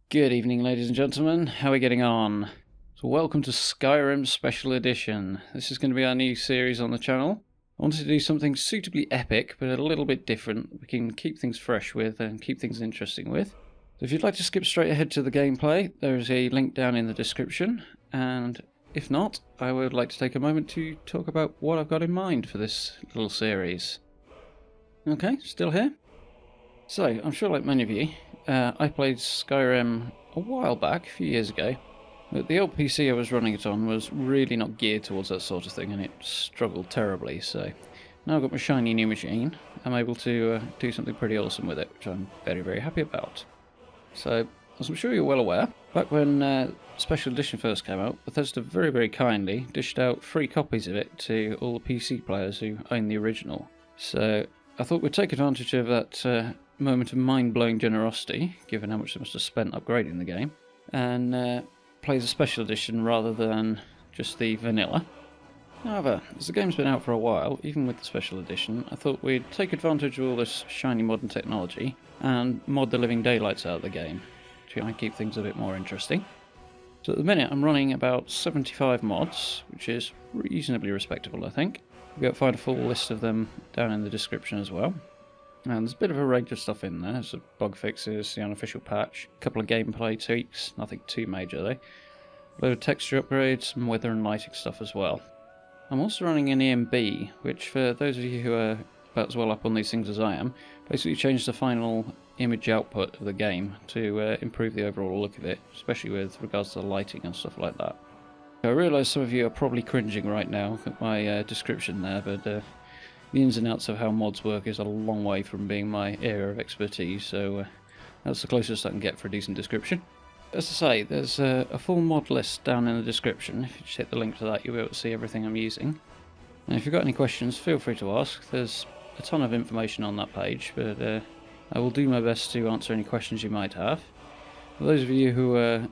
Good evening, ladies and gentlemen. How are we getting on? So welcome to Skyrim Special Edition. This is going to be our new series on the channel. I wanted to do something suitably epic, but a little bit different. We can keep things fresh with and keep things interesting with. So if you'd like to skip straight ahead to the gameplay, there is a link down in the description. And if not, I would like to take a moment to talk about what I've got in mind for this little series. Okay, still here? So, I'm sure like many of you, I played Skyrim a while back, a few years ago, but the old PC I was running it on was really not geared towards that sort of thing, and it struggled terribly, so now I've got my shiny new machine. I'm able to do something pretty awesome with it, which I'm very, very happy about. So, as I'm sure you're well aware, back when Special Edition first came out, Bethesda very, very kindly dished out free copies of it to all the PC players who own the original. So, I thought we'd take advantage of that moment of mind-blowing generosity, given how much they must have spent upgrading the game, and play the Special Edition rather than just the vanilla. However, as the game's been out for a while, even with the Special Edition, I thought we'd take advantage of all this shiny modern technology and mod the living daylights out of the game to try and keep things a bit more interesting. So at the minute I'm running about 75 mods, which is reasonably respectable, I think. You'll find a full list of them down in the description as well. And there's a bit of a range of stuff in there, so bug fixes, the unofficial patch, a couple of gameplay tweaks, nothing too major though. A load of texture upgrades, some weather and lighting stuff as well. I'm also running an EMB, which for those of you who are about as well up on these things as I am, basically changed the final image output of the game to improve the overall look of it, especially with regards to the lighting and stuff like that. I realise some of you are probably cringing right now at my description there, but the ins and outs of how mods work is a long way from being my area of expertise, so that's the closest I can get for a decent description. As I say, there's a full mod list down in the description. If you just hit the link to that, you'll be able to see everything I'm using. And if you've got any questions, feel free to ask. There's a ton of information on that page, but I will do my best to answer any questions you might have. For those of you who are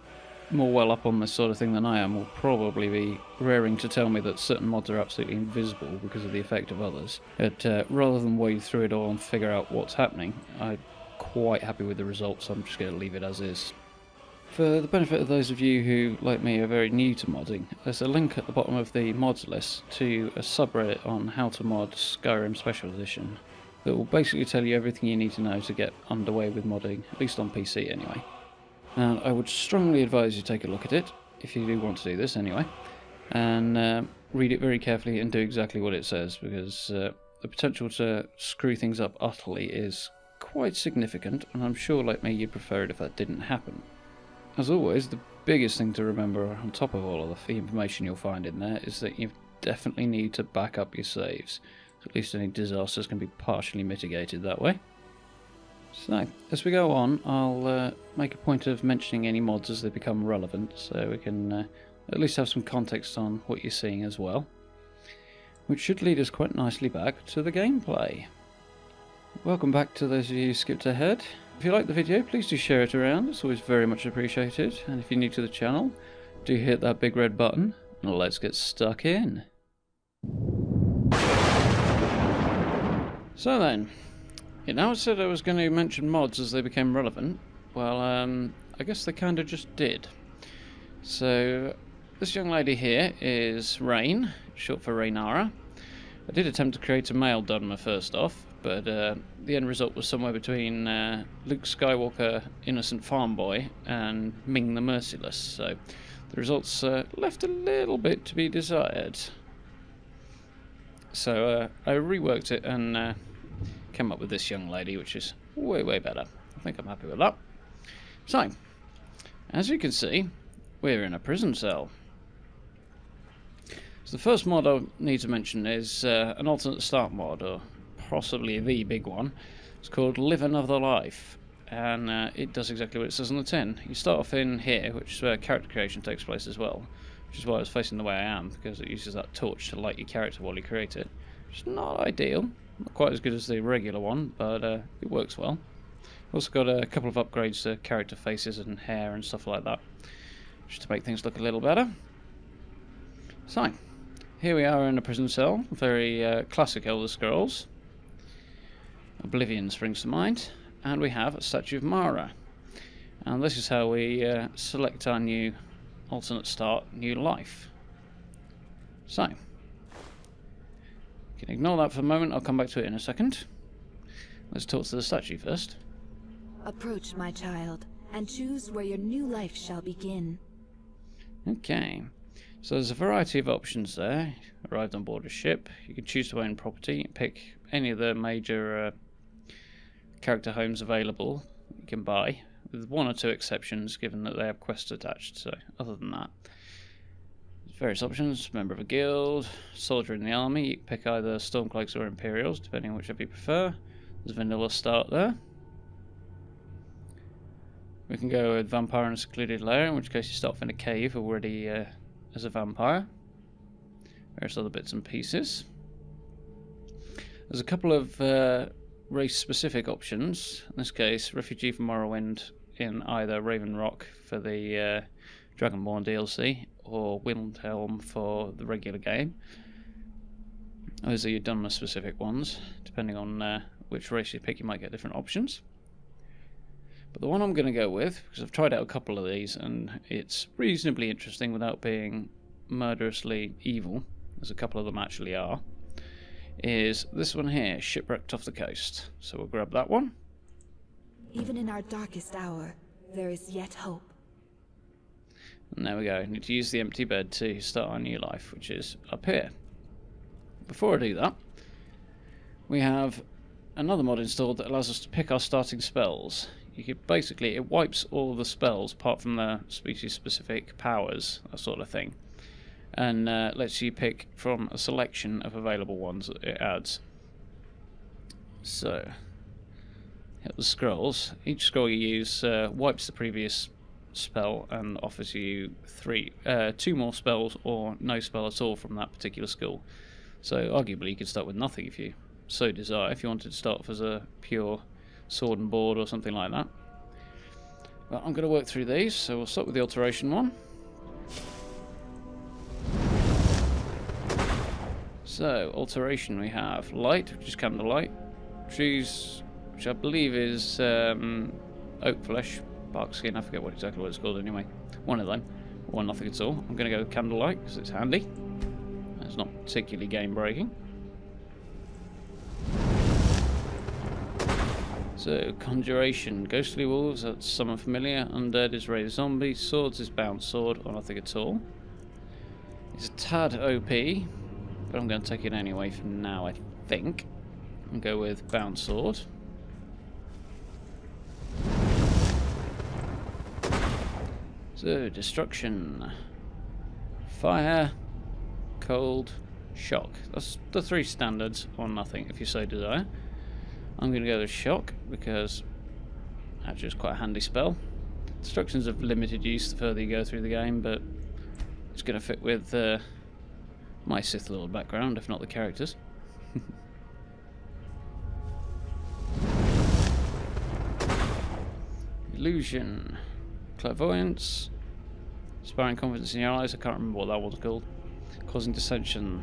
more well up on this sort of thing than I am will probably be raring to tell me that certain mods are absolutely invisible because of the effect of others. But rather than wade through it all and figure out what's happening, I'm quite happy with the results, so I'm just going to leave it as is. For the benefit of those of you who, like me, are very new to modding, there's a link at the bottom of the mods list to a subreddit on how to mod Skyrim Special Edition that will basically tell you everything you need to know to get underway with modding, at least on PC anyway. And I would strongly advise you take a look at it, if you do want to do this anyway, and read it very carefully and do exactly what it says, because the potential to screw things up utterly is quite significant, and I'm sure like me you'd prefer it if that didn't happen. As always, the biggest thing to remember on top of all of the information you'll find in there is that you definitely need to back up your saves, so at least any disasters can be partially mitigated that way. So, as we go on, I'll make a point of mentioning any mods as they become relevant, so we can at least have some context on what you're seeing as well. Which should lead us quite nicely back to the gameplay. Welcome back to those of you who skipped ahead. If you like the video, please do share it around, it's always very much appreciated. And if you're new to the channel, do hit that big red button, and let's get stuck in. So then, now I said I was going to mention mods as they became relevant. Well, I guess they kind of just did. So, this young lady here is Rain, short for Rainara. I did attempt to create a male Dunmer first off, but the end result was somewhere between Luke Skywalker, innocent farm boy, and Ming the Merciless. So, the results left a little bit to be desired. So, I reworked it and came up with this young lady, which is way, way better. I think I'm happy with that. So, as you can see, we're in a prison cell. So the first mod I need to mention is an alternate start mod, or possibly the big one. It's called Live Another Life, and it does exactly what it says on the tin. You start off in here, which is where character creation takes place as well, which is why I was facing the way I am, because it uses that torch to light your character while you create it. It's not ideal. Not quite as good as the regular one, but it works well. Also got a couple of upgrades to character faces and hair and stuff like that, just to make things look a little better. So, here we are in a prison cell, very classic Elder Scrolls. Oblivion springs to mind, and we have a statue of Mara. And this is how we select our new alternate start, new life. So, you can ignore that for a moment, I'll come back to it in a second. Let's talk to the statue first. Approach, my child, and choose where your new life shall begin. Okay, so there's a variety of options there. Arrived on board a ship, you can choose to own property, pick any of the major character homes available you can buy, with one or two exceptions given that they have quests attached. So other than that, there's various options. Member of a guild, soldier in the army, you can pick either Stormcloaks or Imperials depending on whichever you prefer. There's a vanilla start there. We can go with Vampire in a secluded lair, in which case you start off in a cave already as a vampire. Various other bits and pieces. There's a couple of race-specific options. In this case, Refugee from Morrowind in either Raven Rock for the Dragonborn DLC or Windhelm for the regular game. Those are your Dunmer-specific ones. Depending on which race you pick, you might get different options. But the one I'm going to go with, because I've tried out a couple of these and it's reasonably interesting without being murderously evil, as a couple of them actually are, is this one here, Shipwrecked off the coast. So we'll grab that one. Even in our darkest hour, there is yet hope. And there we go. Need to use the empty bed to start our new life, which is up here. Before I do that, we have another mod installed that allows us to pick our starting spells. You could basically, it wipes all the spells apart from the species-specific powers, that sort of thing, and lets you pick from a selection of available ones that it adds. So, hit the scrolls. Each scroll you use wipes the previous spell and offers you two more spells or no spell at all from that particular skill. So, arguably, you could start with nothing if you so desire. If you wanted to start off as a pure sword and board or something like that. But I'm going to work through these, so we'll start with the alteration one. So, alteration, we have light, which is candlelight, trees, which I believe is oak flesh, bark skin, I forget exactly what it's called anyway. One of them, or nothing at all. I'm going to go with candlelight because it's handy. It's not particularly game breaking. So, conjuration, ghostly wolves, that's summon familiar, undead is raised zombie, swords is bound sword, or nothing at all. It's a tad OP, but I'm going to take it anyway for now, I think. And go with bound sword. So, destruction, fire, cold, shock. That's the three standards, or nothing, if you so desire. I'm going to go with shock because actually it's quite a handy spell. Destruction's of limited use the further you go through the game, but it's going to fit with my Sith Lord background, if not the characters. Illusion, clairvoyance, inspiring confidence in your eyes. I can't remember what that one's called. Causing dissension.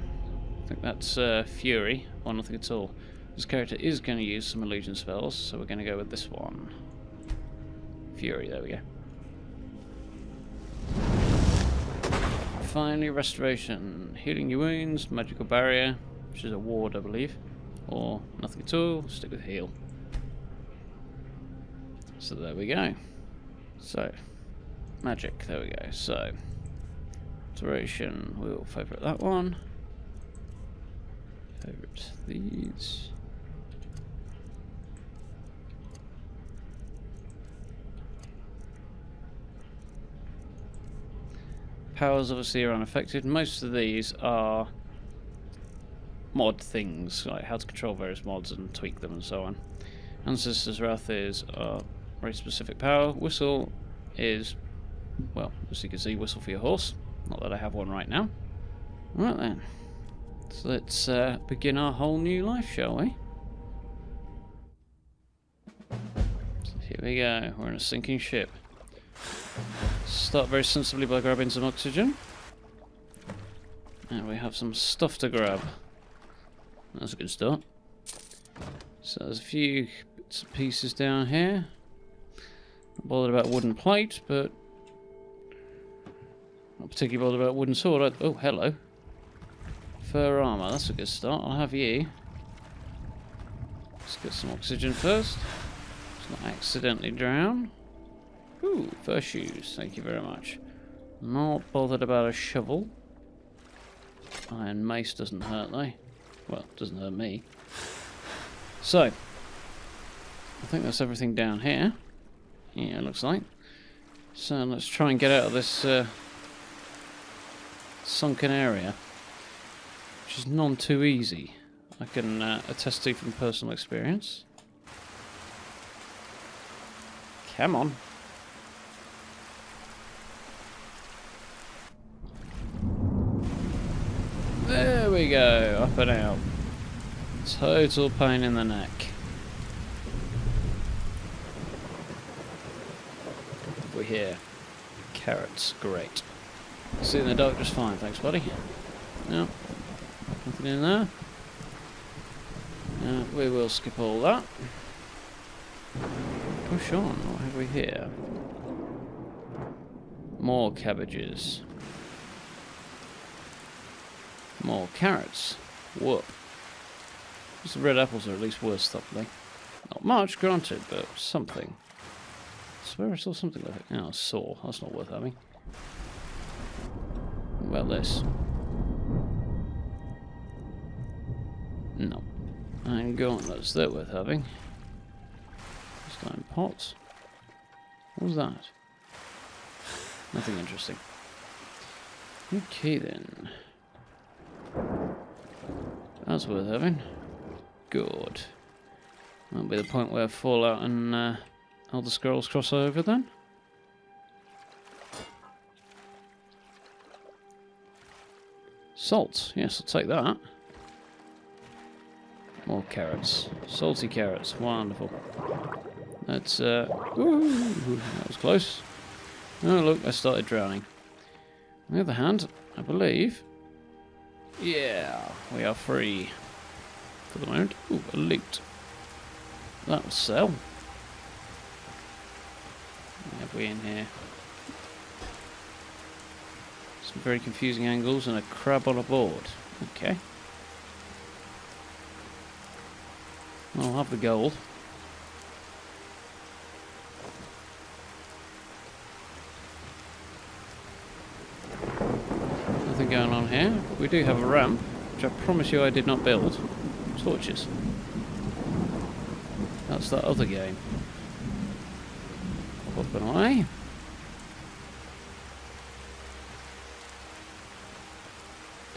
I think that's fury or nothing at all. This character is going to use some illusion spells, so we're going to go with this one. Fury, there we go. Finally, restoration. Healing your wounds, magical barrier, which is a ward, I believe. Or nothing at all, stick with heal. So there we go. So, magic, there we go. So, alteration, we'll favourite that one. Favourite these. Powers obviously are unaffected. Most of these are mod things, like how to control various mods and tweak them and so on. Ancestor's Wrath is a very specific power. Whistle is, well, as you can see, whistle for your horse. Not that I have one right now. Right then. So let's begin our whole new life, shall we? So here we go. We're in a sinking ship. Start very sensibly by grabbing some oxygen. And we have some stuff to grab. That's a good start. So there's a few bits and pieces down here. Not bothered about wooden plate, but not particularly bothered about wooden sword. Oh, hello. Fur armour, that's a good start. I'll have you. Let's get some oxygen first. Let's not accidentally drown. Ooh, fur shoes, thank you very much. Not bothered about a shovel. Iron mace doesn't hurt, though. Well, it doesn't hurt me. So, I think that's everything down here. Yeah, it looks like. So let's try and get out of this sunken area, which is none too easy. I can attest to from personal experience. Come on. There we go, up and out. Total pain in the neck. We're here. Carrots, great. See in the dark just fine, thanks buddy. No, nothing in there. We will skip all that. Push on, what have we here? More cabbages. More carrots. Whoop. The red apples are at least worth something. Not much, granted, but something. I swear I saw something like it. Oh, a saw. That's not worth having. What about this? No. And gauntlets, they're worth having. Stone pots. What was that? Nothing interesting. Okay then. That's worth having. Good. That'll be the point where Fallout and Elder Scrolls cross over then. Salt. Yes, I'll take that. More carrots. Salty carrots. Wonderful. That's, ooh, that was close. Oh, look, I started drowning. On the other hand, I believe... Yeah, we are free. For the moment. Ooh, a loot. That will sell. What have we in here? Some very confusing angles and a crab on a board. Okay. I'll have the gold. Nothing going on here. We do have a ramp, which I promise you I did not build. Torches. That's that other game. Up and away.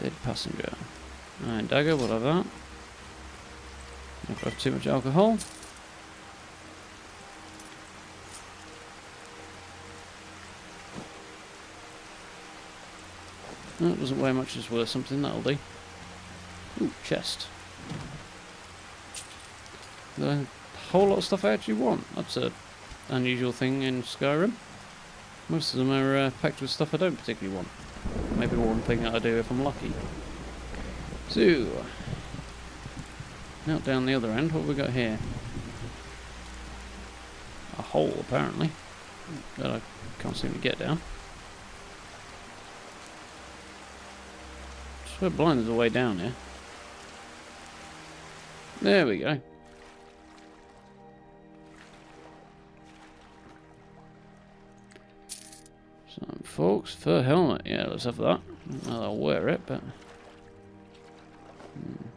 Dead passenger. Iron dagger, we'll have that. I've got too much alcohol. No, it doesn't weigh much, it's worth something, that'll do. Ooh, chest. The whole lot of stuff I actually want. That's an unusual thing in Skyrim. Most of them are packed with stuff I don't particularly want. Maybe one thing that I do if I'm lucky. So, now down the other end, what have we got here? A hole, apparently, that I can't seem to get down. I swear blind there's a way down here. There we go. Some folks, fur helmet. Yeah, let's have that. Well, I'll wear it, but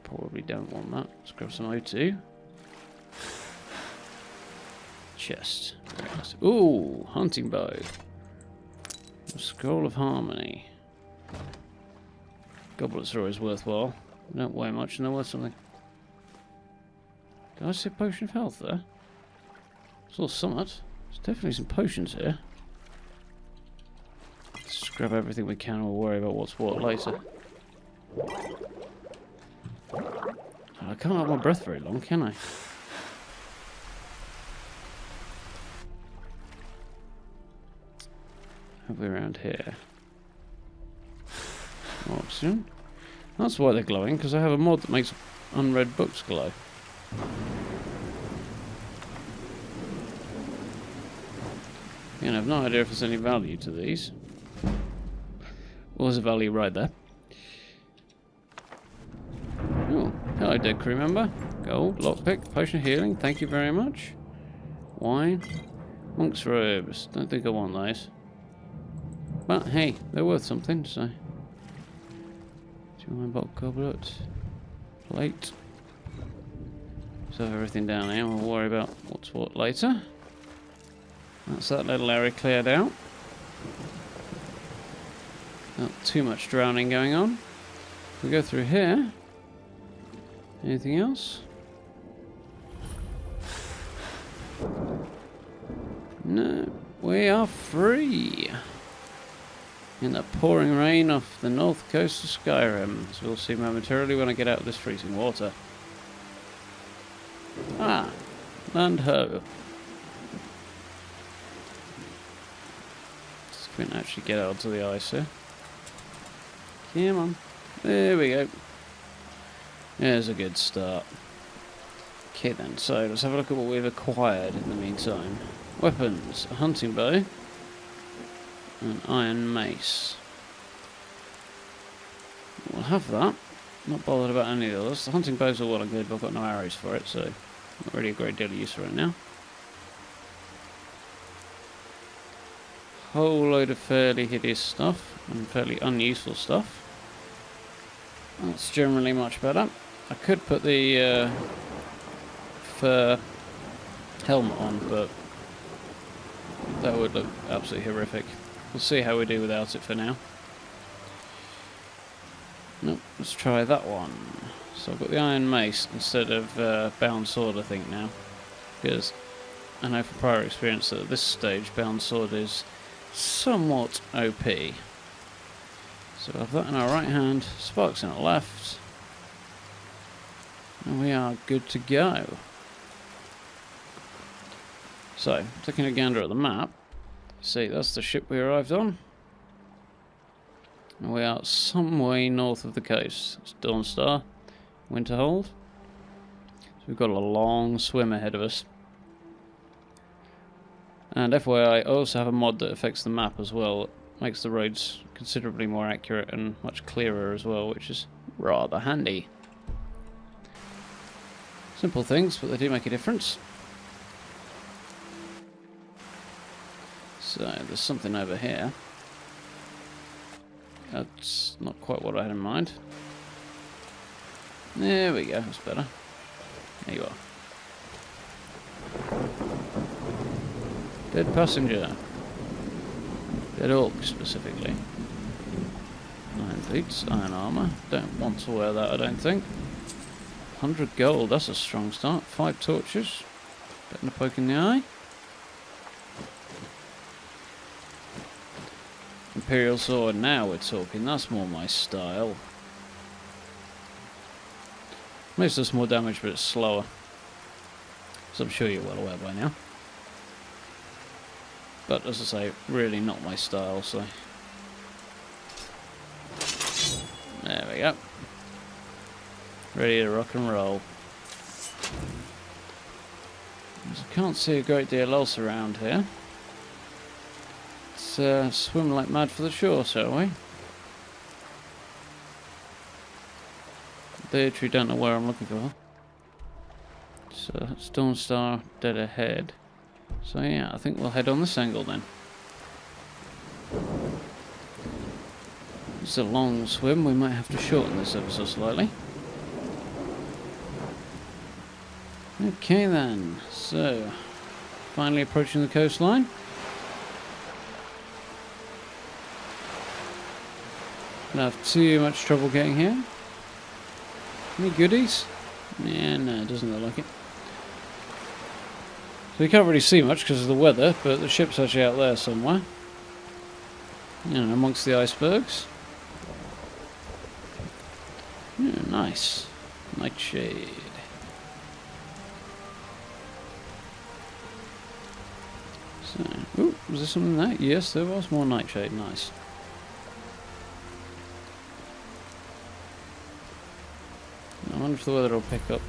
probably don't want that. Let's grab some O2. Chest. Very nice. Ooh, hunting bow. A scroll of harmony. Goblets are always worthwhile. They don't weigh much and they're worth something. Did I see a potion of health there? Saw summit. There's definitely some potions here. Let's just grab everything we can and we'll worry about what's what later. I can't hold my breath very long, can I? Have we around here? Oxygen. That's why they're glowing, because I have a mod that makes unread books glow. Again, I have no idea if there's any value to these. Well, there's a value right there. Oh, hello, dead crew member. Gold, lockpick, potion of healing. Thank you very much. Wine, monk's robes. Don't think I want those. But hey, they're worth something. So, wine bottle, goblet, plate. So everything down here. We'll worry about what's what later. That's that little area cleared out. Not too much drowning going on. We go through here. Anything else? No, we are free. In the pouring rain off the north coast of Skyrim, as we'll see momentarily when I get out of this freezing water. Ah, land ho. See if we can actually get out to the ice here. Come on. There we go. There's a good start. Okay then, so let's have a look at what we've acquired in the meantime. Weapons, a hunting bow, an iron mace. We'll have that. Not bothered about any of the others. The hunting bows are well and good, but I've got no arrows for it, so not really a great deal of use for it now. Whole load of fairly hideous stuff and fairly unuseful stuff. That's generally much better. I could put the fur helmet on, but that would look absolutely horrific. We'll see how we do without it for now. Nope, let's try that one. So I've got the iron mace instead of bound sword, I think, now. Because I know from prior experience that at this stage bound sword is somewhat OP. So we'll have that in our right hand, sparks in our left, and we are good to go. So, taking a gander at the map, see that's the ship we arrived on. And we are some way north of the coast. It's Dawnstar, Winterhold. So we've got a long swim ahead of us. And FYI, I also have a mod that affects the map as well. It makes the roads considerably more accurate and much clearer as well, which is rather handy. Simple things, but they do make a difference. So, there's something over here. That's not quite what I had in mind. There we go, that's better. There you are. Dead passenger. Dead orc, specifically. Iron boots, iron armour. Don't want to wear that, I don't think. 100 gold, that's a strong start. 5 torches. Better than a poke in the eye. Imperial sword, now we're talking. That's more my style. Makes us more damage, but it's slower. As I'm sure you're well aware by now. But as I say, really not my style, so... There we go. Ready to rock and roll. I can't see a great deal else around here. Let's swim like mad for the shore, shall we? Literally don't know where I'm looking for. So, it's Dawnstar dead ahead. So yeah, I think we'll head on this angle then. It's a long swim, we might have to shorten this ever so slightly. Okay then, so finally approaching the coastline. Don't have too much trouble getting here. Any goodies? Yeah, no, it doesn't look like it. So you can't really see much because of the weather, but the ship's actually out there somewhere. You know, amongst the icebergs. Yeah, nice. Nightshade. So, ooh, was there something there? Yes, there was more nightshade. Nice. I wonder if the weather will pick up.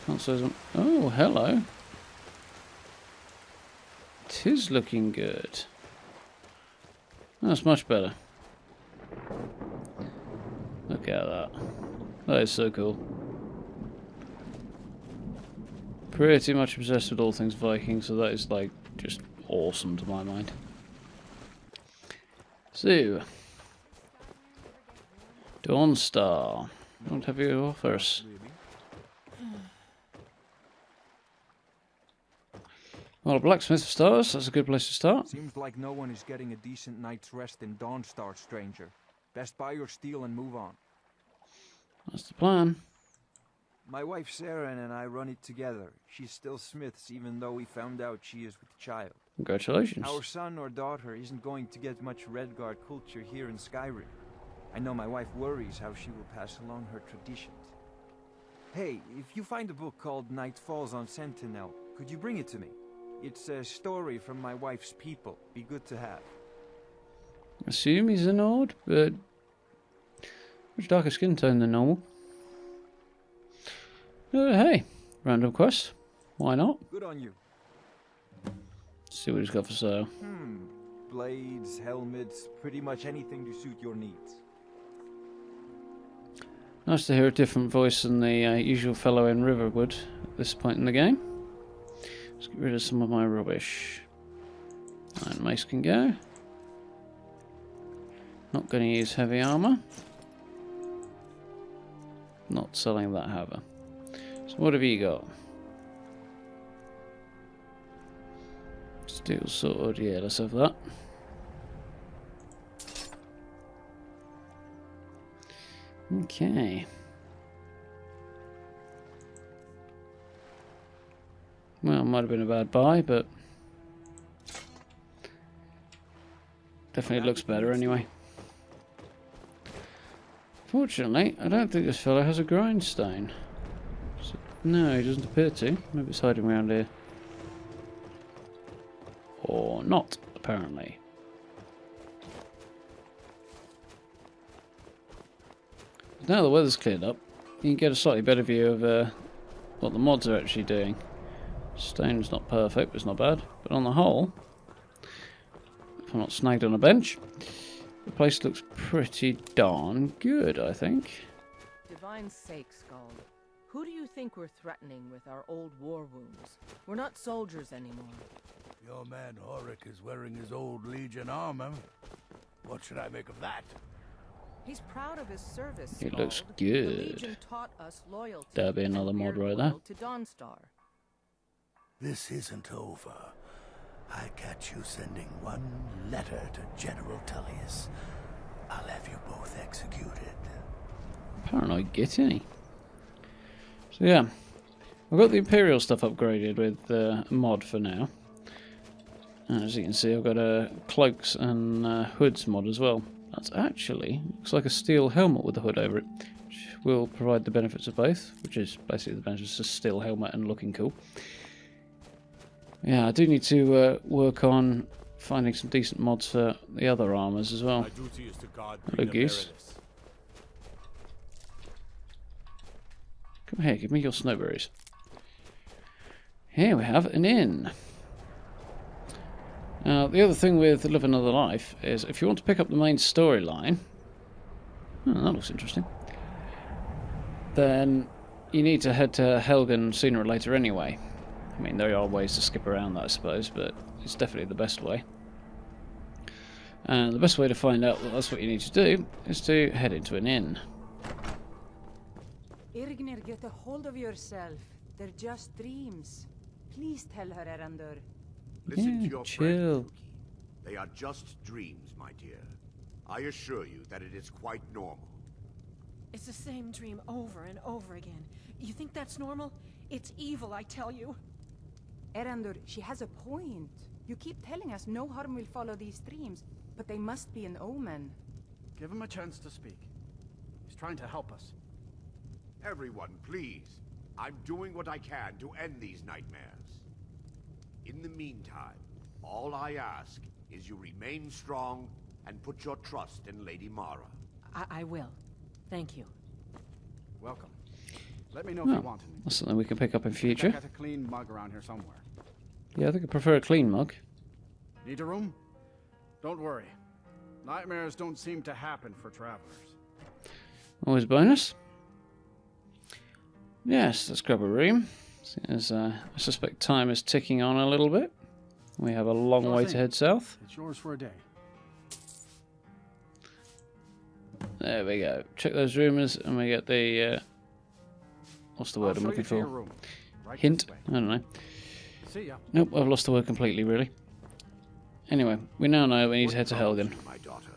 Can't say some. Oh, hello. It is looking good. That's much better. Look at that. That is so cool. Pretty much obsessed with all things Viking, so that is like just awesome to my mind. So, Dawnstar. What have you to offer us? Well, a blacksmith for stars, that's a good place to start. Seems like no one is getting a decent night's rest in Dawnstar, stranger. Best buy your steel and move on. That's the plan. My wife Sarah and I run it together. She's still Smith's even though we found out she is with child. Congratulations. Our son or daughter isn't going to get much Redguard culture here in Skyrim. I know my wife worries how she will pass along her traditions. Hey, if you find a book called Night Falls on Sentinel, could you bring it to me? It's a story from my wife's people. Be good to have. Assume he's a Nord, but much darker skin tone than normal. Hey, random quest. Why not? Good on you. Let's see what he's got for sale. Blades, helmets, pretty much anything to suit your needs. Nice to hear a different voice than the usual fellow in Riverwood at this point in the game. Let's get rid of some of my rubbish. Iron mace can go. Not going to use heavy armour. Not selling that, however. So what have you got? Steel sword, yeah, let's have that. Okay. Well, might have been a bad buy, but definitely looks better anyway. Fortunately, I don't think this fellow has a grindstone. So, no, he doesn't appear to. Maybe it's hiding around here. Or not, apparently. Now the weather's cleared up, you can get a slightly better view of what the mods are actually doing. Stone's not perfect, but it's not bad. But on the whole, if I'm not snagged on a bench, the place looks pretty darn good, I think. Divine sake, Skull. Who do you think we're threatening with our old war wounds? We're not soldiers anymore. Your man Horik is wearing his old Legion armor. What should I make of that? He's proud of his service, It Skald. looks The good. Legion taught us loyalty. There'll be another and mod we're right there. loyal to Dawnstar. This isn't over. I catch you sending one letter to General Tullius. I'll have you both executed. Paranoid git, ain't he? So yeah, I've got the Imperial stuff upgraded with a mod for now. And as you can see, I've got a cloaks and hoods mod as well. That's actually looks like a steel helmet with a hood over it, which will provide the benefits of both, which is basically the benefits of a steel helmet and looking cool. Yeah, I do need to work on finding some decent mods for the other armors as well. My duty is to guard Hello, Goose. Come here, give me your snowberries. Here we have an inn. Now, the other thing with Live Another Life is if you want to pick up the main storyline, oh, that looks interesting, then you need to head to Helgen sooner or later anyway. I mean, there are ways to skip around that, I suppose, but it's definitely the best way. And the best way to find out that that's what you need to do is to head into an inn. Irgnir, get a hold of yourself. They're just dreams. Please tell her, Erandur. Listen Yeah, to your chill. friend, Suki. They are just dreams, my dear. I assure you that it is quite normal. It's the same dream over and over again. You think that's normal? It's evil, I tell you. Erandur, she has a point. You keep telling us no harm will follow these dreams, but they must be an omen. Give him a chance to speak. He's trying to help us. Everyone, please. I'm doing what I can to end these nightmares. In the meantime, all I ask is you remain strong and put your trust in Lady Mara. I will. Thank you. Welcome. Let me know if you want anything. That's something we can pick up in I future. got a clean mug around here somewhere. Yeah, I think I prefer a clean mug. Need a room? Don't worry. Nightmares don't seem to happen for travelers. Always a bonus. Yes, let's grab a room. As I suspect time is ticking on a little bit. We have a long way to head south. It's yours for a day. There we go. Check those rumours and we get the... what's the word I'm looking for? Right Hint? I don't know. See ya. Nope, I've lost the word completely, really. Anyway, we now know we need to head to Helgen. My daughter.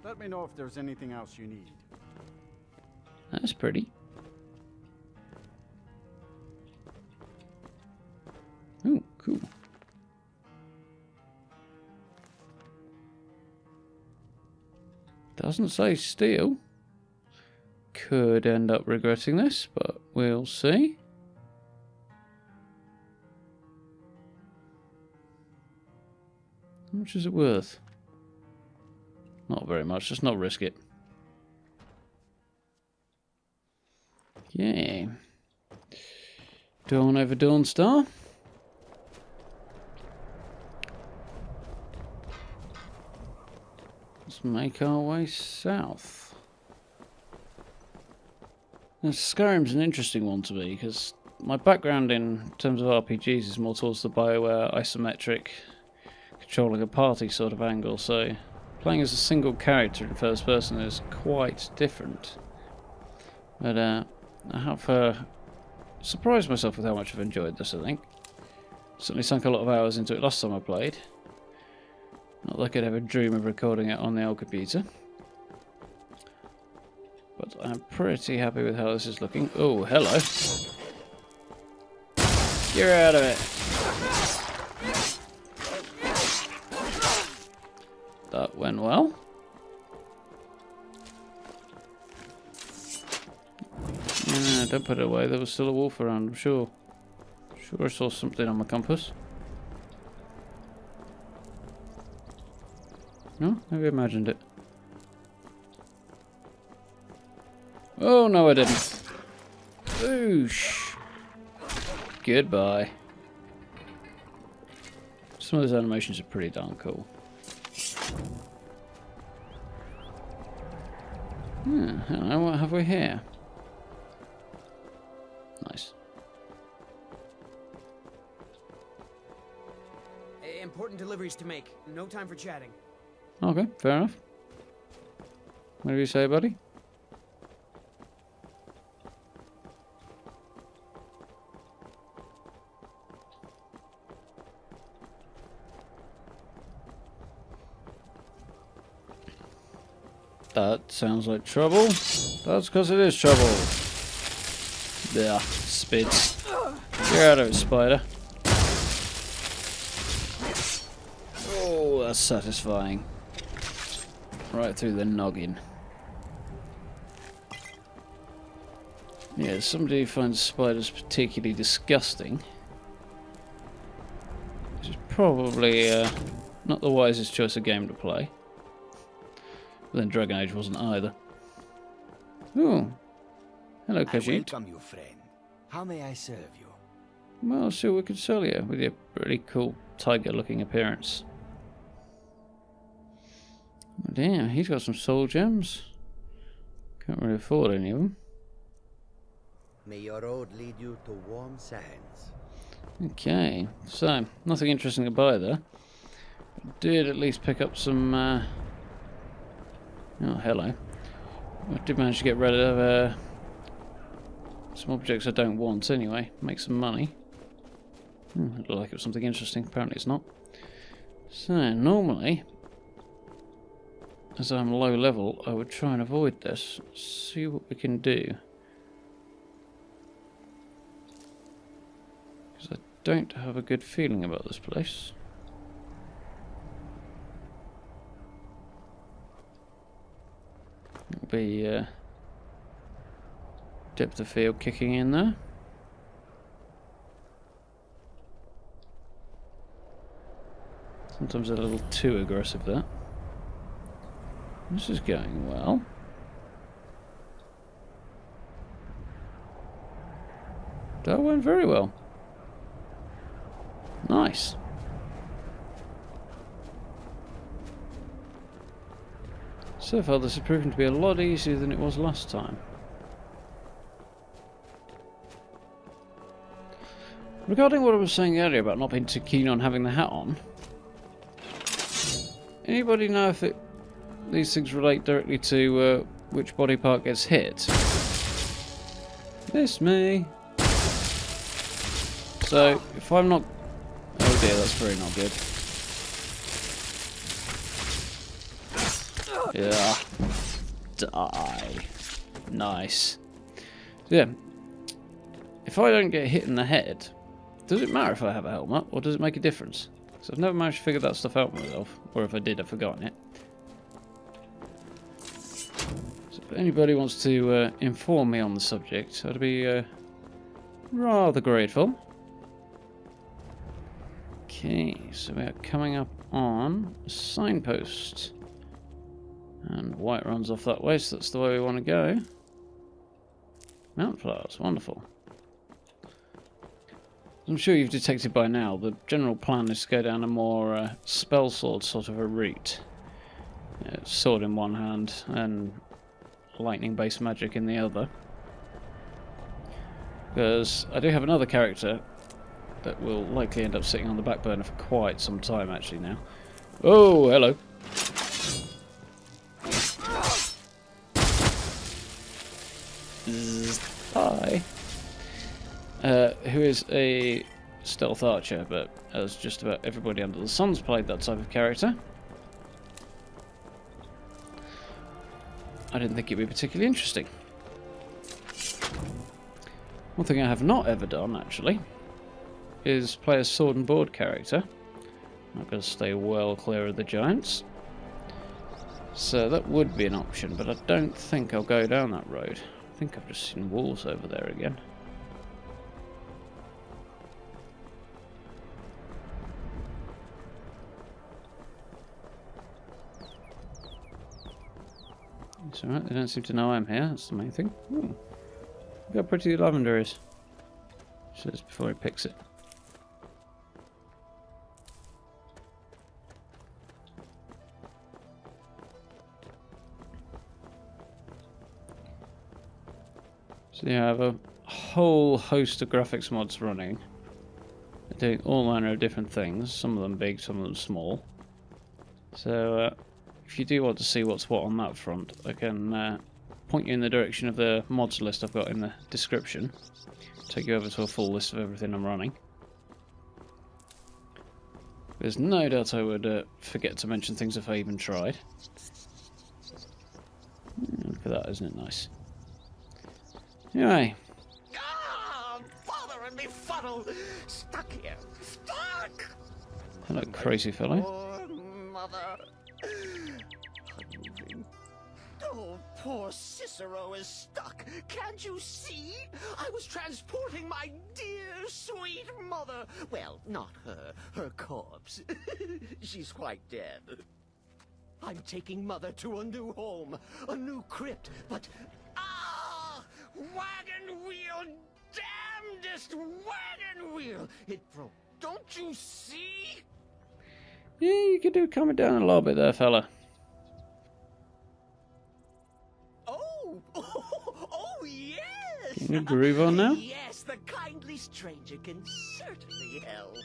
Let me know if there's anything else you need. That's pretty. Oh, cool. Doesn't say steel. Could end up regretting this, but we'll see. How much is it worth? Not very much, just not risk it. Okay. Dawn over Dawnstar. Let's make our way south. Now, Skyrim's an interesting one to me because my background in terms of RPGs is more towards the BioWare isometric controlling a party sort of angle, so playing as a single character in first person is quite different. But I have surprised myself with how much I've enjoyed this, I think. Certainly sunk a lot of hours into it last time I played. Not that I could ever dream of recording it on the old computer. But I'm pretty happy with how this is looking. Oh, hello. Get out of it. That went well. No, don't put it away. There was still a wolf around, I'm sure. Sure I saw something on my compass. No? Maybe I imagined it. Oh, no I didn't. Oosh. Goodbye. Some of those animations are pretty darn cool. Hello, what have we here? Nice. Important deliveries to make. No time for chatting. Okay, fair enough. What do you say, buddy? That sounds like trouble. That's because it is trouble. Yeah, spits. Get out of it, spider. Oh, that's satisfying. Right through the noggin. Yeah, somebody who finds spiders particularly disgusting. This is probably not the wisest choice of game to play. But then Dragon Age wasn't either. Oh, hello, Khajiit. Welcome you, friend. How may I serve you? Well, I'll see what we can sell you with your pretty cool tiger-looking appearance. Oh, damn, he's got some soul gems. Can't really afford any of them. May your road lead you to warm sands. Okay, so nothing interesting to buy there. Did at least pick up some. Oh, hello. I did manage to get rid of some objects I don't want anyway. Make some money. Looked like it was something interesting. Apparently it's not. So, normally, as I'm low level, I would try and avoid this. See what we can do. Because I don't have a good feeling about this place. It'll be depth of field kicking in there. Sometimes a little too aggressive there. This is going well. That went very well. Nice. So far this has proven to be a lot easier than it was last time. Regarding what I was saying earlier about not being too keen on having the hat on, anybody know if these things relate directly to which body part gets hit? Miss me. So if I'm not... Oh dear, that's very not good. Yeah. Die. Nice. So yeah. If I don't get hit in the head, does it matter if I have a helmet, or does it make a difference? Because I've never managed to figure that stuff out myself. Or if I did, I've forgotten it. So if anybody wants to inform me on the subject, I'd be rather grateful. Okay, so we are coming up on a signpost. And white runs off that way, so that's the way we want to go. Mount flowers, wonderful. I'm sure you've detected by now, the general plan is to go down a more spell sword sort of a route. Sword in one hand and lightning-based magic in the other. Because I do have another character that will likely end up sitting on the back burner for quite some time actually now. Oh, hello. Hi. Who is a stealth archer, but as just about everybody under the sun's played that type of character, I didn't think it'd be particularly interesting. One thing I have not ever done, actually, is play a sword and board character. I'm going to stay well clear of the giants. So that would be an option, but I don't think I'll go down that road. I think I've just seen wolves over there again. It's alright, they don't seem to know I'm here, that's the main thing. Ooh. Look how pretty the lavender is. Says before he picks it. So yeah, I have a whole host of graphics mods running. They're doing all manner of different things, some of them big, some of them small. So if you do want to see what's what on that front, I can point you in the direction of the mods list I've got in the description. Take you over to a full list of everything I'm running. There's no doubt I would forget to mention things if I even tried. Look at that, isn't it nice? Anyway. Ah, father and me funnel! Stuck here! Stuck! Hello, crazy fellow. Poor mother. Unmoving. Oh, poor Cicero is stuck. Can't you see? I was transporting my dear, sweet mother. Well, not her. Her corpse. She's quite dead. I'm taking mother to a new home, a new crypt, but... Ah! Wagon wheel! Damnedest wagon wheel! It broke. Don't you see? Yeah, you could do calm it down a little bit there, fella. Oh, yes! Getting a groove on now? Yes, the kindly stranger can certainly help.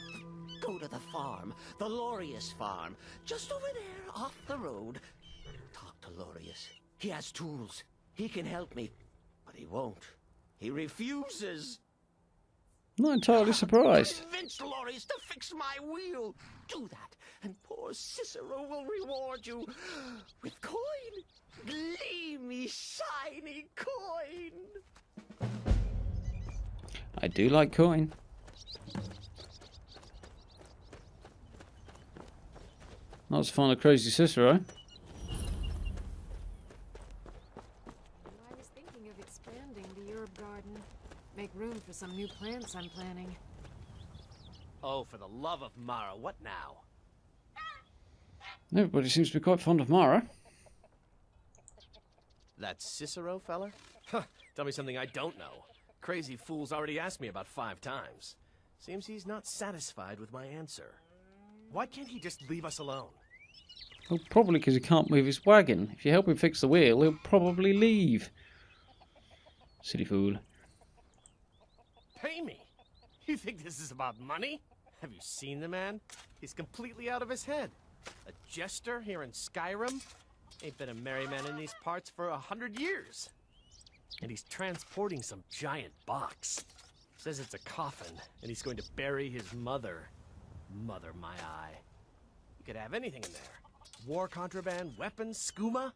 Go to the farm, the Lorius farm, just over there off the road. Talk to Lorius. He has tools. He can help me, but he won't. He refuses. Not entirely surprised. Convince Lorius to fix my wheel. Do that, and poor Cicero will reward you with coin. Gleamy, shiny coin. I do like coin. Not to find a crazy Cicero. I was thinking of expanding the herb garden. Make room for some new plants I'm planning. Oh, for the love of Mara, what now? Everybody seems to be quite fond of Mara. That Cicero feller? Huh, tell me something I don't know. Crazy fool's already asked me about 5 times. Seems he's not satisfied with my answer. Why can't he just leave us alone? Well, probably because he can't move his wagon. If you help him fix the wheel, he'll probably leave. Silly fool. Pay me? You think this is about money? Have you seen the man? He's completely out of his head. A jester here in Skyrim? Ain't been a merry man in these parts for 100 years. And he's transporting some giant box. Says it's a coffin, and he's going to bury his mother. Mother, my eye. You could have anything in there. War contraband, weapons, skooma.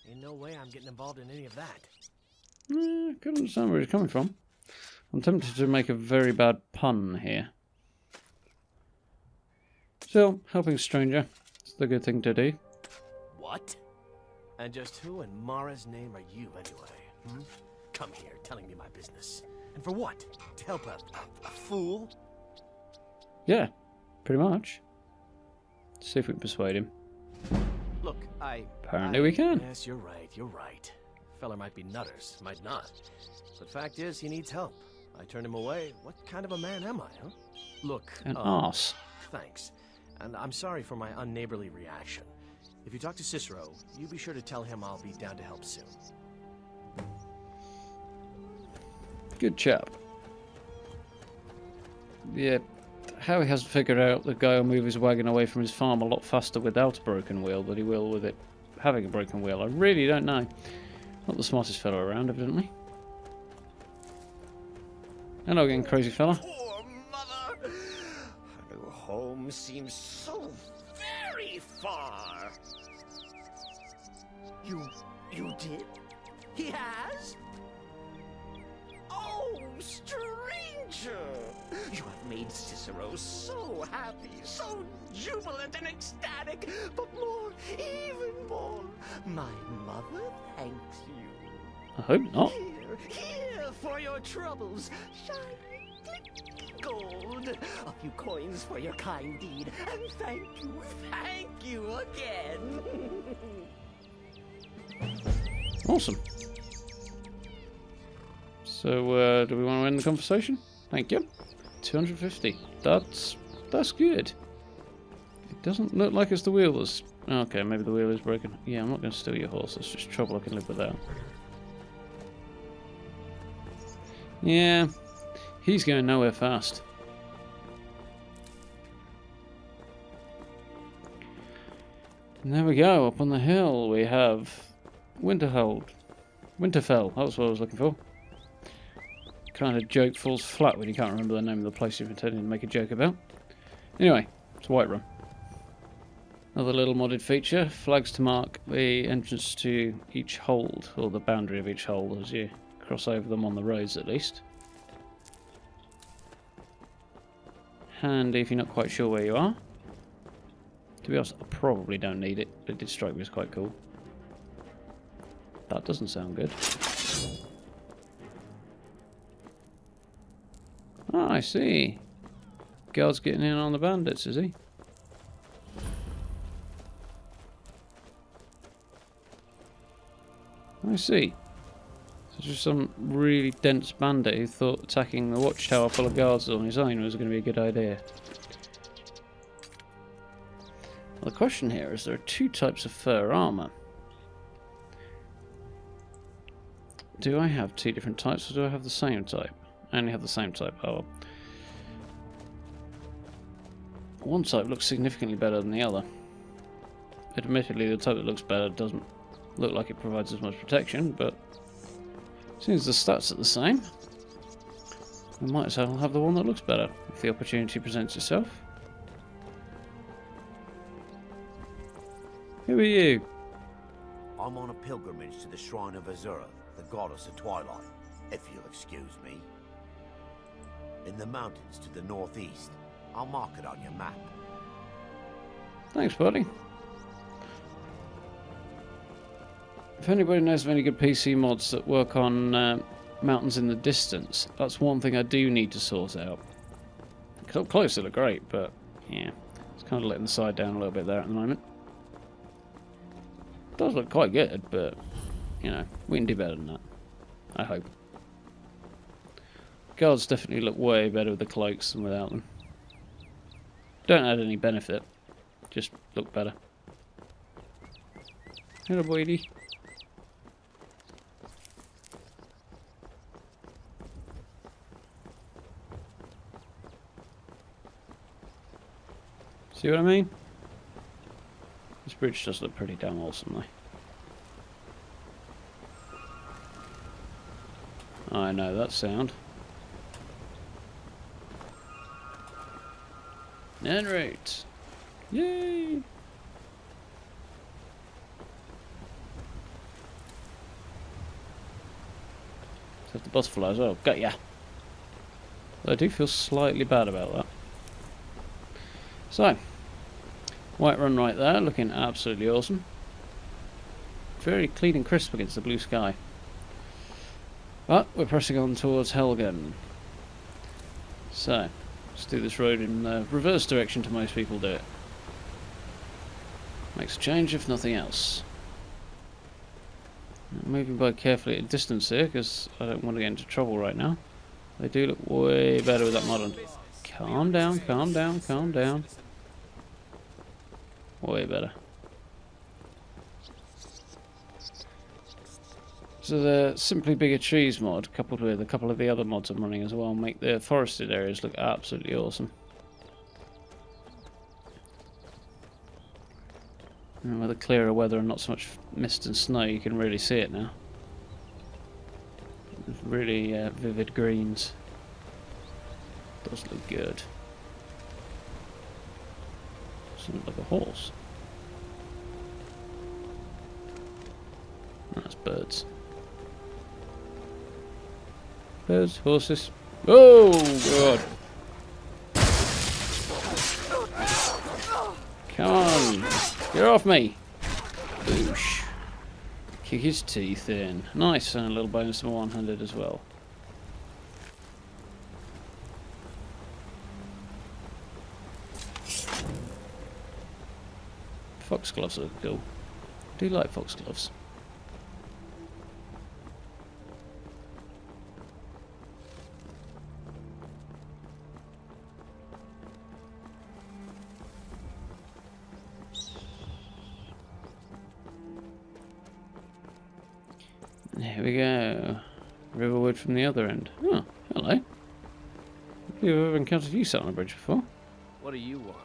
Ain't no way I'm getting involved in any of that. I couldn't understand where he's coming from. I'm tempted to make a very bad pun here. Still, helping a stranger is the good thing to do. What? And just who in Mara's name are you, anyway? Come here, telling me my business. And for what? To help a fool? Yeah, pretty much. See if we can persuade him. Look, Apparently we can. Yes, you're right. Feller might be nutters, might not. But fact is, he needs help. I turned him away. What kind of a man am I, huh? Look, An arse. Thanks. And I'm sorry for my unneighborly reaction. If you talk to Cicero, you be sure to tell him I'll be down to help soon. Good chap. Yeah, how he hasn't figured out the guy will move his wagon away from his farm a lot faster without a broken wheel than he will with it having a broken wheel, I really don't know. Not the smartest fellow around, evidently. Hello again, crazy fella. Poor mother! Her home seems so very far. You did? He has? Oh, stranger! You have made Cicero so happy, so jubilant and ecstatic, but more, even more, my mother thanks you. I hope not. Here for your troubles, shiny click gold. A few coins for your kind deed, and thank you again. Awesome. So, do we want to end the conversation? Thank you. 250. That's good. It doesn't look like it's the wheel that's... Okay, maybe the wheel is broken. Yeah, I'm not going to steal your horse. That's just trouble I can live without. Yeah, he's going nowhere fast. And there we go. Up on the hill we have Winterfell. That's what I was looking for. Kind of joke falls flat when you can't remember the name of the place you've intended to make a joke about. Anyway, it's Whiterun. Another little modded feature, flags to mark the entrance to each hold, or the boundary of each hold as you cross over them on the roads at least. Handy if you're not quite sure where you are. To be honest, I probably don't need it, but it did strike me as quite cool. That doesn't sound good. Oh, I see. Guard's getting in on the bandits, is he? I see. So just some really dense bandit who thought attacking the watchtower full of guards on his own was going to be a good idea. Well, the question here is there are two types of fur armour. Do I have two different types or do I have the same type? I only have the same type. Oh well. One type looks significantly better than the other. Admittedly, the type that looks better doesn't look like it provides as much protection, but since the stats are the same, we might as well have the one that looks better if the opportunity presents itself. Who are you? I'm on a pilgrimage to the shrine of Azura, the goddess of twilight, if you'll excuse me. In the mountains to the northeast. I'll mark it on your map. Thanks, buddy. If anybody knows of any good PC mods that work on mountains in the distance, that's one thing I do need to sort out. Because up close they look great, but yeah, it's kind of letting the side down a little bit there at the moment. It does look quite good, but you know, we can do better than that. I hope. guards definitely look way better with the cloaks than without them. Don't add any benefit, just look better. Hello, boydie. See what I mean? This bridge does look pretty damn awesome, though. I know that sound. En route. Yay! Have the butterfly as well. Got ya. I do feel slightly bad about that. So, white run right there, looking absolutely awesome. Very clean and crisp against the blue sky. But we're pressing on towards Helgen. So, let's do this road in the reverse direction to most people do it. Makes a change if nothing else. I'm moving by carefully at a distance here because I don't want to get into trouble right now. They do look way better with that modern. Calm down, calm down, calm down. Way better. So the Simply Bigger Trees mod, coupled with a couple of the other mods I'm running as well, make the forested areas look absolutely awesome. And with the clearer weather and not so much mist and snow, you can really see it now. Really vivid greens. Does look good. Doesn't look like a horse. That's birds. Birds, horses. Oh god! Come on! Get off me! Boosh. Kick his teeth in. Nice, and a little bonus to my one-handed as well. Foxgloves look cool. I do like foxgloves. Here we go. Riverwood from the other end. Oh, hello. I don't think I've ever encountered you sat on a bridge before. What do you want?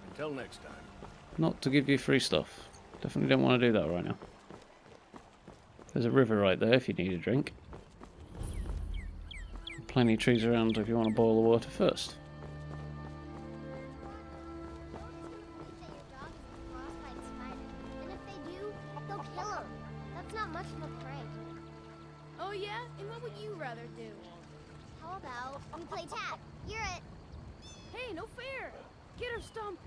Until next time. Not to give you free stuff. Definitely don't want to do that right now. There's a river right there if you need a drink. Plenty of trees around if you want to boil the water first. Oh yeah? And what would you rather do? How about we play tag? You're it. Hey, no fair. Get her stumped.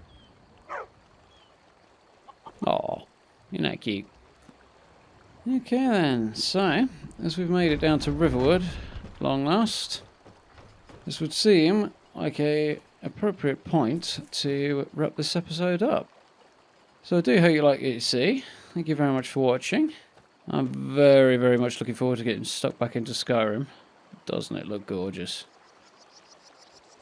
Aw, you're not cute. Okay then, so, as we've made it down to Riverwood, long last, this would seem like a appropriate point to wrap this episode up. So I do hope you like what you see. Thank you very much for watching. I'm very, very much looking forward to getting stuck back into Skyrim. Doesn't it look gorgeous?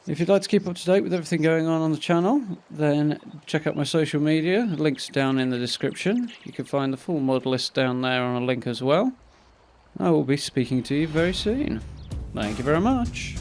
If you'd like to keep up to date with everything going on the channel, then check out my social media. The link's down in the description. You can find the full mod list down there on a link as well. I will be speaking to you very soon. Thank you very much.